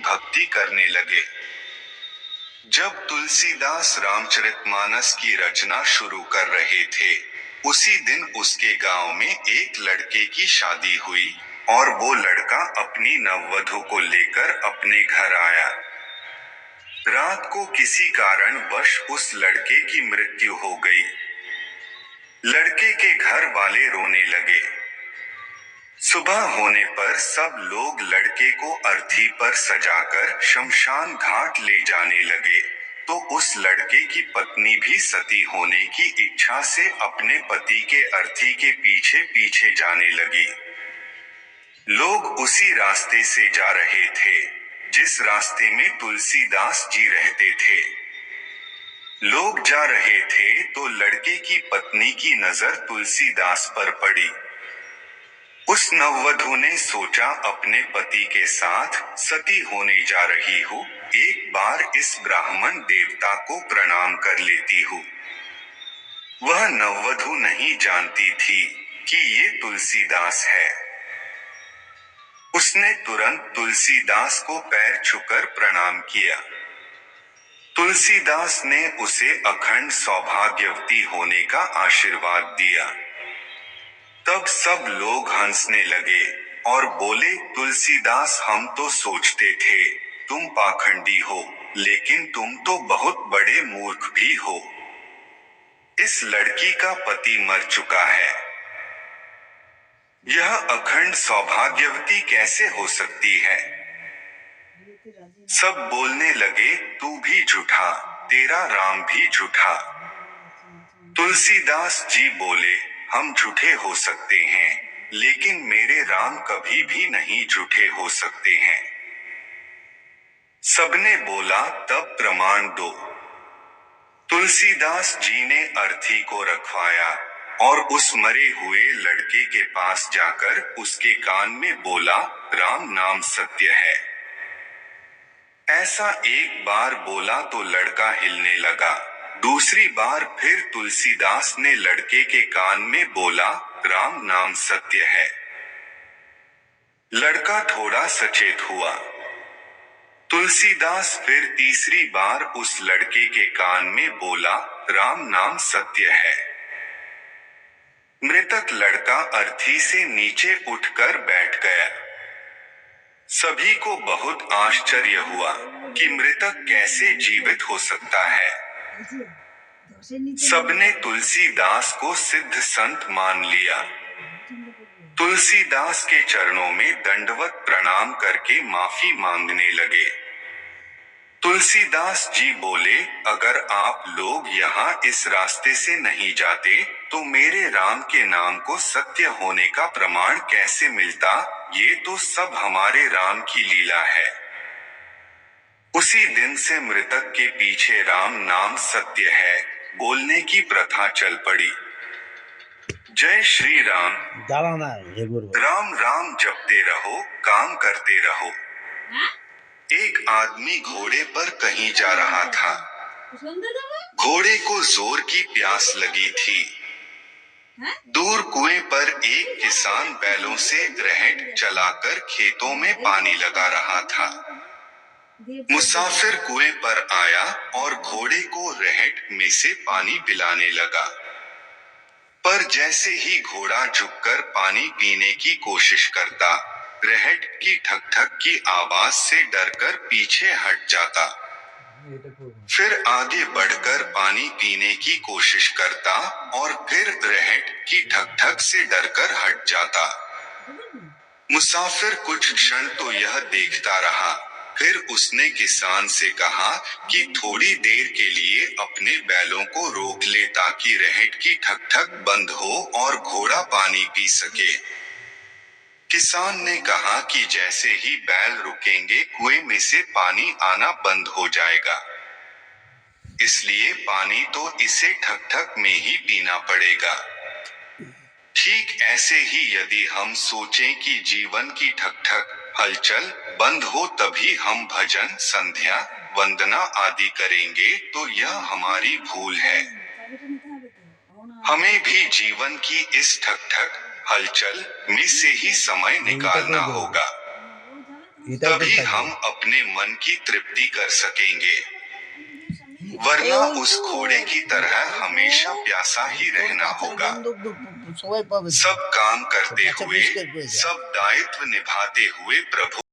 भक्ति करने लगे। जब तुलसीदास रामचरितमानस की रचना शुरू कर रहे थे, उसी दिन उसके गांव में एक लड़के की शादी हुई और वो लड़का अपनी नववधू को लेकर अपने घर आया। रात को किसी कारणवश उस लड़के की मृत्यु हो गई। लड़के के घर वाले रोने लगे। सुबह होने पर सब लोग लड़के को अर्थी पर सजाकर शमशान घाट ले जाने लगे, तो उस लड़के की पत्नी भी सती होने की इच्छा से अपने पति के अर्थी के पीछे पीछे जाने लगी। लोग उसी रास्ते से जा रहे थे जिस रास्ते में तुलसीदास जी रहते थे। लोग जा रहे थे तो लड़के की पत्नी की नजर तुलसीदास पर पड़ी। उस नववधू ने सोचा, अपने पति के साथ सती होने जा रही हूँ, एक बार इस ब्राह्मण देवता को प्रणाम कर लेती हूँ। वह नववधू नहीं जानती थी कि ये तुलसीदास है। उसने तुरंत तुलसीदास को पैर छूकर प्रणाम किया। तुलसीदास ने उसे अखंड सौभाग्यवती होने का आशीर्वाद दिया। तब सब लोग हंसने लगे और बोले, तुलसीदास, हम तो सोचते थे तुम पाखंडी हो, लेकिन तुम तो बहुत बड़े मूर्ख भी हो। इस लड़की का पति मर चुका है, यह अखंड सौभाग्यवती कैसे हो सकती है? सब बोलने लगे, तू भी झूठा, तेरा राम भी झूठा। तुलसीदास जी बोले, हम झूठे हो सकते हैं, लेकिन मेरे राम कभी भी नहीं झूठे हो सकते हैं। सबने बोला, तब प्रमाण दो। तुलसीदास जी ने अर्थी को रखवाया और उस मरे हुए लड़के के पास जाकर उसके कान में बोला, राम नाम सत्य है। ऐसा एक बार बोला तो लड़का हिलने लगा। दूसरी बार फिर तुलसीदास ने लड़के के कान में बोला, राम नाम सत्य है। लड़का थोड़ा सचेत हुआ। तुलसीदास फिर तीसरी बार उस लड़के के कान में बोला, राम नाम सत्य है। मृतक लड़का अर्थी से नीचे उठकर बैठ गया। सभी को बहुत आश्चर्य हुआ कि मृतक कैसे जीवित हो सकता है। सबने तुलसीदास को सिद्ध संत मान लिया। तुलसीदास के चरणों में दंडवत प्रणाम करके माफी मांगने लगे। तुलसीदास जी बोले, अगर आप लोग यहाँ इस रास्ते से नहीं जाते तो मेरे राम के नाम को सत्य होने का प्रमाण कैसे मिलता? ये तो सब हमारे राम की लीला है। उसी दिन से मृतक के पीछे राम नाम सत्य है बोलने की प्रथा चल पड़ी। जय श्री राम। राम राम जपते रहो, काम करते रहो। एक आदमी घोड़े पर कहीं जा रहा था। घोड़े को जोर की प्यास लगी थी। दूर कुएं पर एक किसान बैलों से रहट चलाकर खेतों में पानी लगा रहा था। मुसाफिर कुएं पर आया और घोड़े को रहट में से पानी पिलाने लगा। पर जैसे ही घोड़ा झुककर पानी पीने की कोशिश करता, रहट की ठक ठक की आवाज से डरकर पीछे हट जाता। फिर आगे बढ़कर पानी पीने की कोशिश करता और फिर रहट की ठक ठक से डरकर हट जाता। मुसाफिर कुछ क्षण तो यह देखता रहा। फिर उसने किसान से कहा कि थोड़ी देर के लिए अपने बैलों को रोक ले ताकि रहट की ठक ठक बंद हो और घोड़ा पानी पी सके। किसान ने कहा कि जैसे ही बैल रुकेंगे कुएं में से पानी आना बंद हो जाएगा, इसलिए पानी तो इसे ठक ठक में ही पीना पड़ेगा। ठीक ऐसे ही यदि हम सोचें कि जीवन की ठक ठक हलचल बंद हो तभी हम भजन, संध्या, वंदना आदि करेंगे तो यह हमारी भूल है। हमें भी जीवन की इस ठक ठक हलचल में से ही समय निकालना होगा। এটাও তো तभी থাকবে। हम अपने मन की तृप्ति कर सकेंगे, वरना उस घोड़े की तरह हमेशा प्यासा ही रहना होगा। সবাই পাবে তো। सब काम करते अच्छा, हुए, परिष्कार করে যা। सब दायित्व निभाते हुए प्रभु